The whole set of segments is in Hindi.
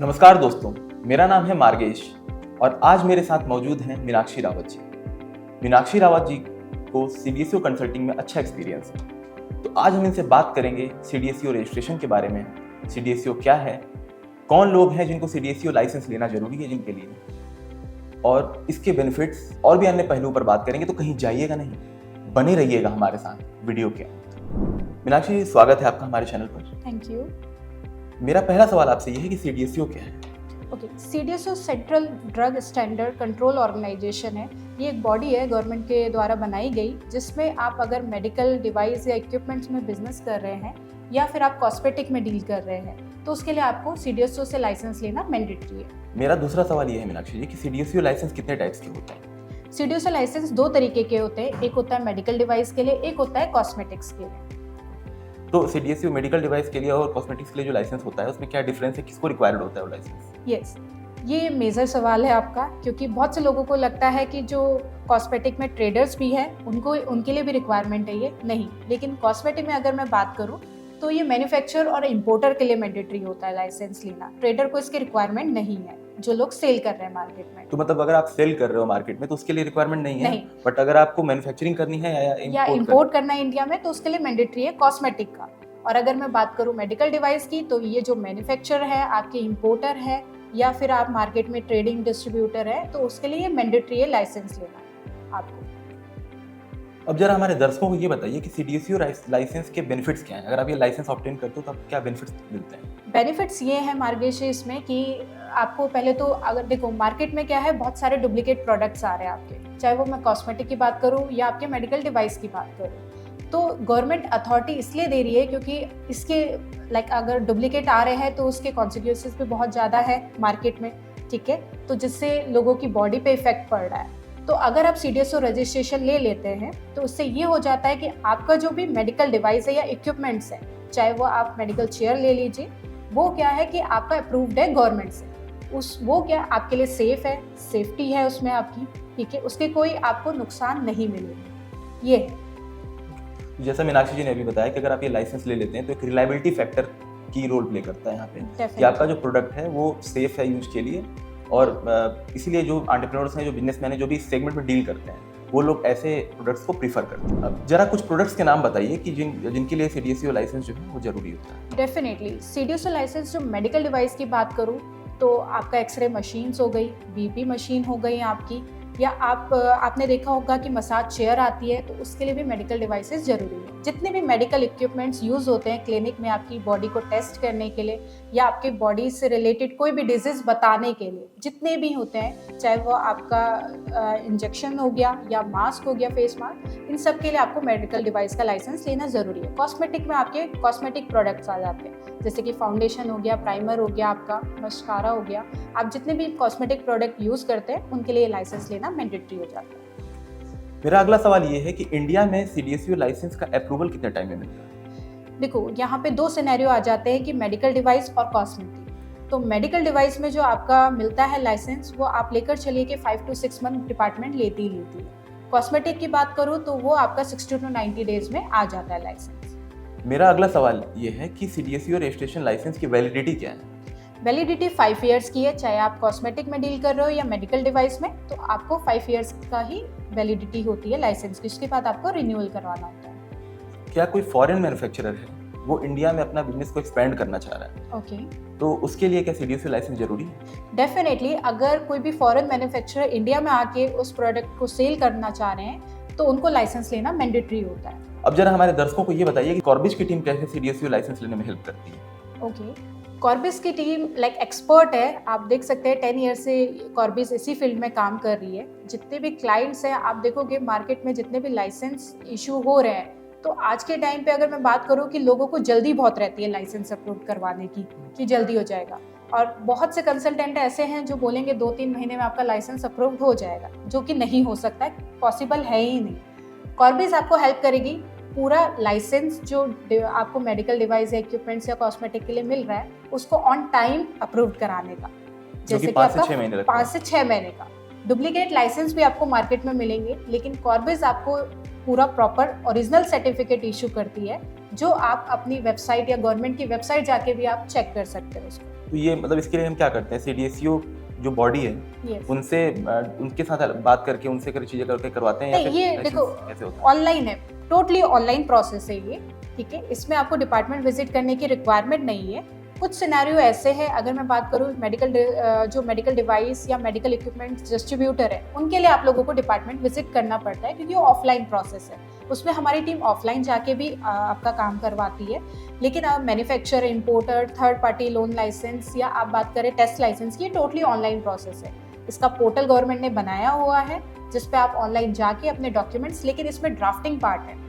नमस्कार दोस्तों, मेरा नाम है मार्गेश और आज मेरे साथ मौजूद हैं मीनाक्षी रावत जी। मीनाक्षी रावत जी को सीडीएसईओ कंसल्टिंग में अच्छा एक्सपीरियंस है, तो आज हम इनसे बात करेंगे सीडीएसईओ रजिस्ट्रेशन के बारे में। सीडीएसईओ क्या है, कौन लोग हैं जिनको सीडीएसईओ लाइसेंस लेना जरूरी है जिनके लिए, और इसके बेनिफिट्स और भी अन्य पहलुओं पर बात करेंगे। तो कहीं जाइएगा नहीं, बने रहिएगा हमारे साथ वीडियो के। मीनाक्षी जी, स्वागत है आपका हमारे चैनल पर। Thank you. मेरा पहला सवाल आपसे यह है कि सीडीएसईओ क्या है? Okay, CDSCO central drug standard control organisation है। ये एक बॉडी है गवर्नमेंट के द्वारा बनाई गई, जिसमें आप अगर मेडिकल डिवाइस या इक्विपमेंट्स में बिजनेस कर रहे हैं या फिर आप कॉस्मेटिक में डील कर रहे हैं तो उसके लिए आपको सीडीएसओ से लाइसेंस लेना मैंडेटरी है। मेरा दूसरा सवाल ये है मीनाक्षी जी कि सीडीएसईओ लाइसेंस कितने टाइप्स के होते हैं? सीडीएसओ लाइसेंस दो तरीके के होते हैं, एक होता है मेडिकल डिवाइस के लिए, एक होता है कॉस्मेटिक्स के लिए। तो सीडीएसईओ मेडिकल डिवाइस के लिए और कॉस्मेटिक्स के लिए जो लाइसेंस होता है उसमें क्या डिफरेंस है, किसको रिक्वायर्ड होता है वो लाइसेंस? यस, ये मेजर सवाल है आपका, क्योंकि बहुत से लोगों को लगता है कि जो कॉस्मेटिक में ट्रेडर्स भी हैं उनके लिए भी रिक्वायरमेंट है ये। नहीं, लेकिन कॉस्मेटिक में अगर मैं बात करूं तो ये मैन्युफैक्चरर और इंपोर्टर के लिए मैंडेटरी होता है लाइसेंस लेना। ट्रेडर को इसकी रिक्वायरमेंट नहीं है, जो लोग सेल कर रहे हैं मार्केट में। तो मतलब अगर आप सेल कर रहे हो मार्केट में तो उसके लिए रिक्वायरमेंट नहीं है, नहीं। बट अगर आपको मैन्युफैक्चरिंग करनी है या इंपोर्ट करना है इंडिया में तो उसके लिए मैंडेटरी है कॉस्मेटिक का। और अगर मैं बात करूं मेडिकल डिवाइस की तो ये जो मैन्युफैक्चरर है, आपके इंपोर्टर है या फिर आप मार्केट में ट्रेडिंग डिस्ट्रीब्यूटर है, तो उसके लिए मैंडेटरी है लाइसेंस लेना आपको। अब जरा हमारे दर्शकों को ये बताइए कि सीडीएसईओ लाइसेंस के बेनिफिट्स क्या हैं? अगर आप ये लाइसेंस ऑब्टेन करते हो तो आपको क्या बेनिफिट्स मिलते हैं? बेनिफिट्स ये है मार्गेश इसमें कि आपको पहले तो अगर देखो मार्केट में क्या है, बहुत सारे डुप्लीकेट प्रोडक्ट्स आ रहे हैं आपके, चाहे वो मैं कॉस्मेटिक की बात करूँ या आपके मेडिकल डिवाइस की बात करूँ। तो गवर्नमेंट अथॉरिटी इसलिए दे रही है क्योंकि इसके अगर डुप्लीकेट आ रहे हैं तो उसके कॉन्सिक्वेंसेस भी बहुत ज़्यादा है मार्केट में, ठीक है, तो जिससे लोगों की बॉडी पे इफेक्ट पड़ रहा है। तो अगर आप सीडीएसओ रजिस्ट्रेशन ले लेते हैं तो उससे ये हो जाता है कि आपका जो भी मेडिकल डिवाइस है या इक्विपमेंट्स है, चाहे वो आप मेडिकल चेयर ले लीजिए, वो क्या है कि आपका अप्रूव्ड है गवर्नमेंट से, वो क्या आपके लिए सेफ है, सेफ्टी है उसमें आपकी, ठीक है, उसके कोई आपको नुकसान नहीं मिलेगा। ये जैसा मीनाक्षी जी ने अभी बताया कि अगर आप ये लाइसेंस ले लेते हैं तो एक रिलायबिलिटी फैक्टर की रोल प्ले करता है यहाँ पे कि आपका जो प्रोडक्ट है वो सेफ है यूज के लिए, और इसीलिए जो एंटरप्रेन्योर्स हैं, जो बिजनेसमैन हैं, जो भी इस सेगमेंट में डील करते हैं, वो लोग ऐसे प्रोडक्ट्स को प्रीफर करते हैं। अब जरा कुछ प्रोडक्ट्स के नाम बताइए कि जिनके लिए सीडीएसईओ लाइसेंस जो है वो जरूरी होता है। डेफिनेटली सीडीएसओ लाइसेंस जो मेडिकल डिवाइस की बात करूँ तो आपका एक्सरे मशीन्स हो गई, बीपी मशीन हो गई आपकी, या आपने देखा होगा कि मसाज चेयर आती है, तो उसके लिए भी मेडिकल डिवाइसेस जरूरी है। जितने भी मेडिकल इक्विपमेंट्स यूज होते हैं क्लिनिक में आपकी बॉडी को टेस्ट करने के लिए या आपके बॉडी से रिलेटेड कोई भी डिजीज बताने के लिए, जितने भी होते हैं, चाहे वो आपका इंजेक्शन हो गया या मास्क हो गया, फेस मास्क, इन सब के लिए आपको मेडिकल डिवाइस का लाइसेंस लेना जरूरी है। कॉस्मेटिक में आपके कॉस्मेटिक प्रोडक्ट्स आ जाते हैं, जैसे कि फाउंडेशन हो गया, प्राइमर हो गया, आपका मस्कारा हो गया, आप जितने भी कॉस्मेटिक प्रोडक्ट यूज करते हैं उनके लिए लाइसेंस लेना मैंडेटरी हो जाता है। मेरा अगला सवाल ये है कि इंडिया में सीडीएसईओ लाइसेंस का अप्रूवल कितने टाइम में मिलता है? देखो, यहाँ पे दो सिनेरियो आ जाते हैं कि मेडिकल डिवाइस और कॉस्मेटिक। तो मेडिकल डिवाइस में जो आपका मिलता है लाइसेंस, वो आप लेकर चलिए कि 5 to 6 मंथ डिपार्टमेंट लेती है। कॉस्मेटिक की बात करूँ तो वो आपका 60 to 90 डेज में आ जाता है लाइसेंस। मेरा अगला सवाल ये है कि सीडीएसईओ रजिस्ट्रेशन लाइसेंस की वैलिडिटी क्या है? वैलिडिटी 5 ईयर्स की है, चाहे आप कॉस्मेटिक में डील कर रहे हो या मेडिकल डिवाइस में, तो आपको 5 ईयर्स का ही वैलिडिटी होती है लाइसेंस की, उसके बाद आपको रिन्यूअल करवाना होता है। क्या कोई फॉरेन मैन्युफैक्चरर है वो इंडिया में अपना बिजनेस को एक्सपेंड करना चाह रहा है, ओके, तो उसके लिए क्या सीडीएसईओ लाइसेंस जरूरी है? डेफिनेटली अगर कोई भी फॉरेन मैन्युफैक्चरर इंडिया में आके उस प्रोडक्ट को सेल करना चाह रहे हैं तो उनको लाइसेंस लेना मैंडेटरी होता है। अब जरा हमारे दर्शकों को ये बताइए कि कॉर्बिस की टीम कैसे सीडीएसईओ लाइसेंस लेने में हेल्प करती है? ओके, कॉर्बिस की टीम एक्सपर्ट है, आप देख सकते हैं 10 ईयर से कॉर्बिस इसी फील्ड में काम कर रही है। जितने भी क्लाइंट्स हैं, आप देखोगे मार्केट में जितने भी लाइसेंस इशू हो रहे हैं, तो आज के टाइम पे अगर मैं बात करूं कि लोगों को जल्दी बहुत रहती है लाइसेंस अप्रूव करवाने की, कि जल्दी हो जाएगा, और बहुत से कंसल्टेंट ऐसे हैं जो बोलेंगे 2-3 महीने में आपका लाइसेंस अप्रूव हो जाएगा, जो कि नहीं हो सकता है, पॉसिबल है ही नहीं। कॉर्बिस आपको हेल्प करेगी पूरा लाइसेंस जो आपको मेडिकल डिवाइस या इक्विपमेंट्स या कॉस्मेटिक के लिए मिल रहा है उसको ऑन टाइम अप्रूव कराने का, जैसे कि 5 से 6 महीने 5 से 6 महीने का। डुप्लीकेट लाइसेंस भी आपको मार्केट में मिलेंगे, लेकिन कॉर्बिस आपको पूरा प्रॉपर ओरिजिनल सर्टिफिकेट इशू करती है, जो आप अपनी वेबसाइट या गवर्नमेंट की वेबसाइट जाके भी आप चेक कर सकते हो उसको। तो ये मतलब इसके लिए हम क्या करते हैं, CDSCO जो बॉडी है Yes. उनसे उनके साथ बात करके उनसे चीजें करके करवाते हैं, या नहीं, फिर ये license देखो कैसे होता है? ऑनलाइन है, टोटली ऑनलाइन प्रोसेस है ये, ठीक है। इसमें आपको डिपार्टमेंट विजिट करने की रिक्वायरमेंट नहीं है। कुछ सिनेरियो ऐसे हैं, अगर मैं बात करूँ जो मेडिकल डिवाइस या मेडिकल इक्विपमेंट डिस्ट्रीब्यूटर है, उनके लिए आप लोगों को डिपार्टमेंट विजिट करना पड़ता है, क्योंकि वो ऑफलाइन प्रोसेस है। उसमें हमारी टीम ऑफलाइन जाके भी आपका काम करवाती है। लेकिन अब manufacturer, importer, third party loan licence या आप बात करें टेस्ट लाइसेंस की, ये टोटली ऑनलाइन प्रोसेस है। इसका पोर्टल गवर्नमेंट ने बनाया हुआ है, जिस पे आप ऑनलाइन जाके अपने डॉक्यूमेंट्स, लेकिन इसमें ड्राफ्टिंग पार्ट है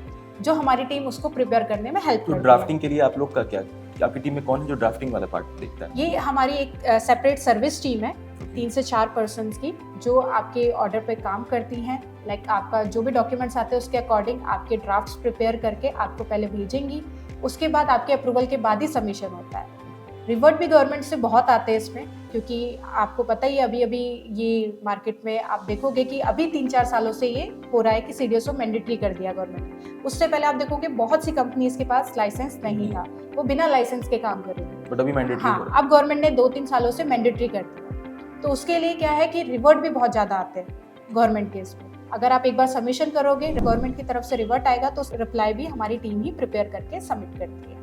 जो हमारी टीम उसको प्रिपेयर करने में हेल्प तो करती ड्राफ्टिंग के लिए आप लोग का क्या, आपकी टीम में कौन है जो ड्राफ्टिंग वाला पार्ट देखता है? है। ये हमारी एक सेपरेट सर्विस टीम है, 3 से 4 पर्सन्स की, जो आपके ऑर्डर पे काम करती हैं। लाइक आपका जो भी डॉक्यूमेंट्स आते हैं उसके अकॉर्डिंग आपके ड्राफ्ट्स प्रिपेयर करके आपको पहले भेजेंगी, उसके बाद आपके अप्रूवल के बाद ही सबमिशन होता है। रिवर्ट भी गवर्नमेंट से बहुत आते हैं इसमें, क्योंकि आपको पता ही अभी अभी ये मार्केट में आप देखोगे कि अभी 3-4 सालों से ये हो रहा है कि CDSCO मैंडेटरी कर दिया गवर्नमेंट ने। उससे पहले आप देखोगे बहुत सी कंपनीज के पास लाइसेंस नहीं था, वो बिना लाइसेंस के काम कर रही थी। बट अभी मैंडेटरी हो हाँ, रहा है। अब गवर्नमेंट ने 2-3 सालों से मैंडेटरी कर दिया, तो उसके लिए क्या है कि रिवर्ट भी बहुत ज़्यादा आते हैं गवर्नमेंट के इसमें। अगर आप एक बार सबमिशन करोगे, गवर्नमेंट की तरफ से रिवर्ट आएगा, तो रिप्लाई भी हमारी टीम ही प्रिपेयर करके सबमिट करती है।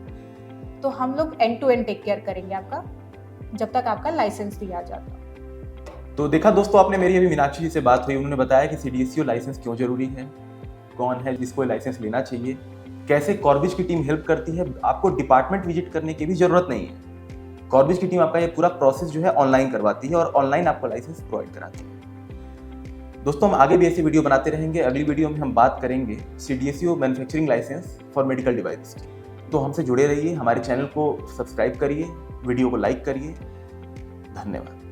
तो हम लोग end to end take care करेंगे आपका, जब तक आपका लाइसेंस भी आ जाता। तो देखा दोस्तों, आपने मेरी अभी मीनाक्षी जी से बात हुई, उन्होंने बताया कि CDSCO लाइसेंस क्यों जरूरी है, कौन है जिसको लाइसेंस लेना चाहिए, कैसे कॉर्बिज की टीम हेल्प करती है, आपको डिपार्टमेंट विजिट करने की भी जरूरत नहीं है। कॉर्बिज की टीम आपका ये पूरा प्रोसेस जो है ऑनलाइन करवाती है और ऑनलाइन आपको लाइसेंस प्रोवाइड कराती है। दोस्तों, हम आगे भी ऐसी वीडियो बनाते रहेंगे। अगली वीडियो में हम बात करेंगे CDSCO manufacturing licence for medical device की। तो हमसे जुड़े रहिए, हमारे चैनल को सब्सक्राइब करिए, वीडियो को लाइक करिए। धन्यवाद।